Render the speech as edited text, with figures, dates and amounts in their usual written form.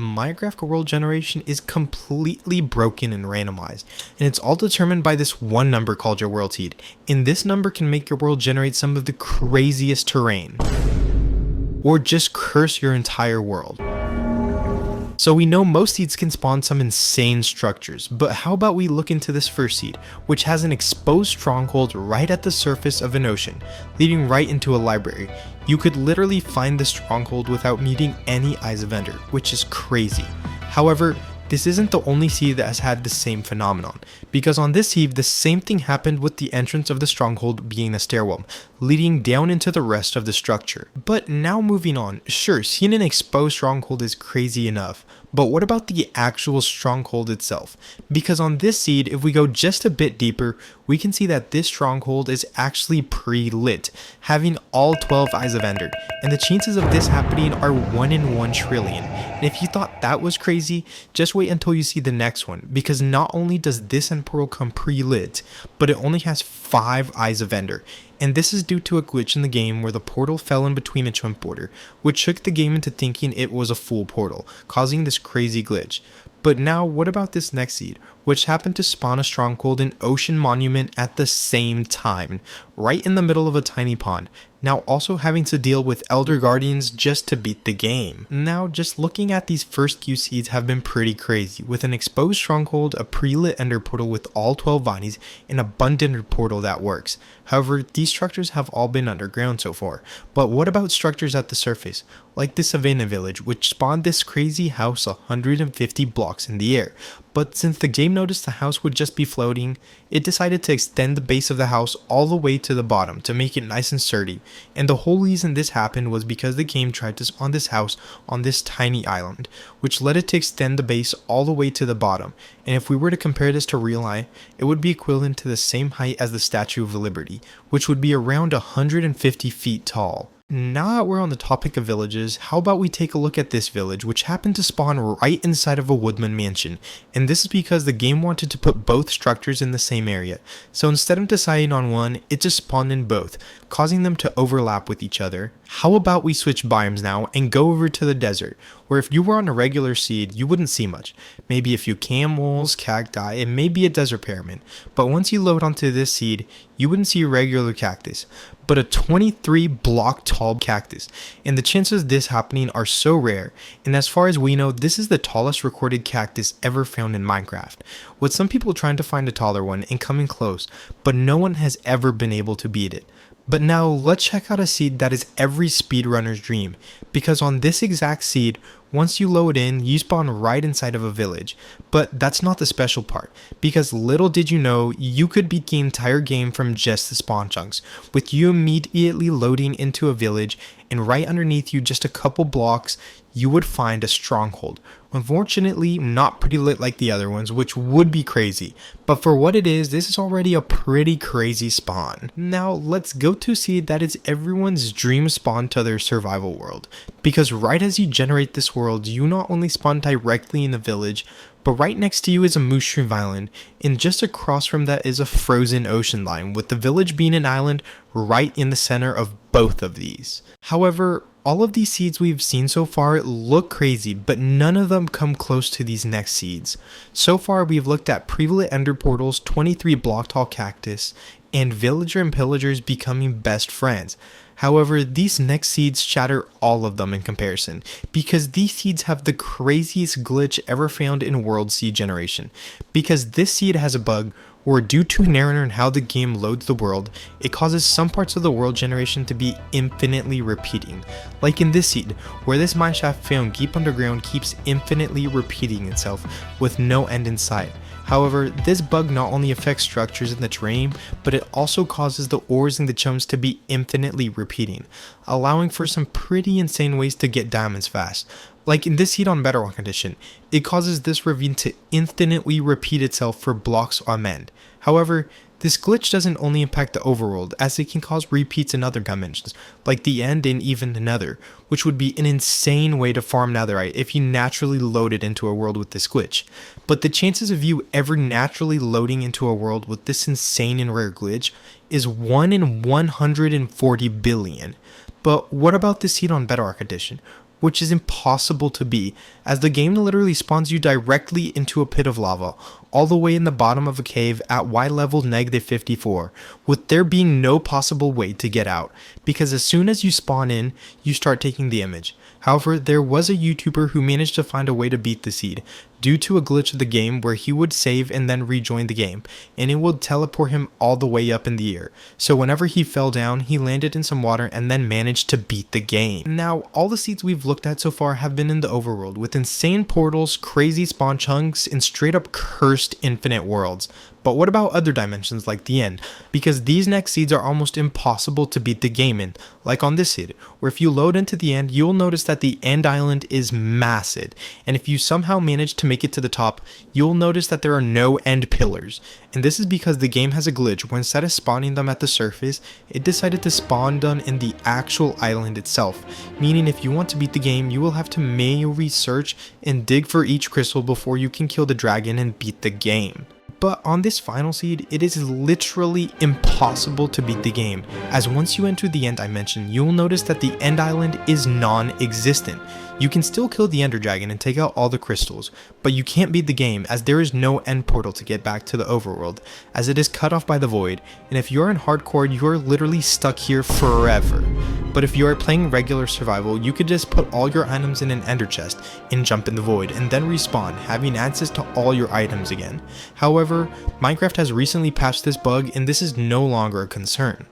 Minecraft world generation is completely broken and randomized, and it's all determined by this one number called your world seed, and this number can make your world generate some of the craziest terrain, or just curse your entire world. So we know most seeds can spawn some insane structures, but how about we look into this first seed, which has an exposed stronghold right at the surface of an ocean, leading right into a library. You could literally find the stronghold without needing any eyes of ender, which is crazy. However, this isn't the only seed that has had the same phenomenon, because on this seed the same thing happened with the entrance of the stronghold being a stairwell, leading down into the rest of the structure. But now moving on, sure, seeing an exposed stronghold is crazy enough, but what about the actual stronghold itself? Because on this seed, if we go just a bit deeper, we can see that this stronghold is actually pre-lit, having all 12 eyes of ender, and the chances of this happening are 1 in 1 trillion. And if you thought that was crazy, just wait until you see the next one, because not only does this end portal come pre-lit, but it only has 5 eyes of ender. And this is due to a glitch in the game where the portal fell in between a chunk border, which shook the game into thinking it was a full portal, causing this crazy glitch. But now what about this next seed, which happened to spawn a stronghold in Ocean Monument at the same time, right in the middle of a tiny pond, now also having to deal with Elder Guardians just to beat the game. Now just looking at these first few seeds have been pretty crazy, with an exposed stronghold, a pre-lit ender portal with all 12 vines, and a abundant portal that works. However, these structures have all been underground so far, but what about structures at the surface, like the Savannah village, which spawned this crazy house 150 blocks in the air? But since the game noticed the house would just be floating, it decided to extend the base of the house all the way to the bottom to make it nice and sturdy. And the whole reason this happened was because the game tried to spawn this house on this tiny island, which led it to extend the base all the way to the bottom. And if we were to compare this to real life, it would be equivalent to the same height as the Statue of Liberty, which would be around 150 feet tall. Now that we're on the topic of villages, how about we take a look at this village, which happened to spawn right inside of a woodman mansion, and this is because the game wanted to put both structures in the same area, so instead of deciding on one, it just spawned in both, causing them to overlap with each other. How about we switch biomes now and go over to the desert, where if you were on a regular seed, you wouldn't see much, maybe a few camels, cacti, and maybe a desert pyramid, but once you load onto this seed, you wouldn't see a regular cactus, but a 23 block tall cactus, and the chances of this happening are so rare, and as far as we know, this is the tallest recorded cactus ever found in Minecraft, with some people trying to find a taller one and coming close, but no one has ever been able to beat it. But now let's check out a seed that is every speedrunner's dream, because on this exact seed, once you load in, you spawn right inside of a village. But that's not the special part, because little did you know, you could beat the entire game from just the spawn chunks, with you immediately loading into a village, and right underneath you, just a couple blocks, you would find a stronghold. Unfortunately, not pretty lit like the other ones, which would be crazy, but for what it is, this is already a pretty crazy spawn. Now let's go to seed that is everyone's dream spawn to their survival world, because right as you generate this world, you not only spawn directly in the village, but right next to you is a mushroom island, and just across from that is a frozen ocean line, with the village being an island right in the center of both of these. However, all of these seeds we've seen so far look crazy, but none of them come close to these next seeds. So far we've looked at pre-lit ender portals, 23 block tall cactus, and villager and pillagers becoming best friends. However, these next seeds shatter all of them in comparison, because these seeds have the craziest glitch ever found in world seed generation, because this seed has a bug where due to an error in how the game loads the world, it causes some parts of the world generation to be infinitely repeating, like in this seed, where this mineshaft found deep underground keeps infinitely repeating itself with no end in sight. However, this bug not only affects structures in the terrain, but it also causes the ores in the chunks to be infinitely repeating, allowing for some pretty insane ways to get diamonds fast. Like in this seed on Bedrock Edition, it causes this ravine to infinitely repeat itself for blocks on end. However, this glitch doesn't only impact the overworld, as it can cause repeats in other dimensions, like the end and even the nether, which would be an insane way to farm netherite if you naturally loaded into a world with this glitch. But the chances of you ever naturally loading into a world with this insane and rare glitch is 1 in 140 billion. But what about this seed on Bedrock Edition, which is impossible to beat, as the game literally spawns you directly into a pit of lava, all the way in the bottom of a cave at Y level -54, with there being no possible way to get out, because as soon as you spawn in, you start taking the image. However, there was a YouTuber who managed to find a way to beat the seed, due to a glitch of the game where he would save and then rejoin the game, and it would teleport him all the way up in the air. So whenever he fell down, he landed in some water and then managed to beat the game. Now, all the seeds we've looked at so far have been in the overworld, with insane portals, crazy spawn chunks, and straight up cursed infinite worlds. But what about other dimensions like the end? Because these next seeds are almost impossible to beat the game in, like on this seed, where if you load into the end, you'll notice that the end island is massive, and if you somehow manage to make it to the top, you'll notice that there are no end pillars. And this is because the game has a glitch where instead of spawning them at the surface, it decided to spawn them in the actual island itself, meaning if you want to beat the game, you will have to manually search and dig for each crystal before you can kill the dragon and beat the game. But on this final seed, it is literally impossible to beat the game, as once you enter the end dimension, you'll notice that the end island is non-existent. You can still kill the ender dragon and take out all the crystals, but you can't beat the game as there is no end portal to get back to the overworld, as it is cut off by the void, and if you're in hardcore, you're literally stuck here forever. But if you are playing regular survival, you could just put all your items in an ender chest and jump in the void and then respawn, having access to all your items again. However, Minecraft has recently patched this bug and this is no longer a concern.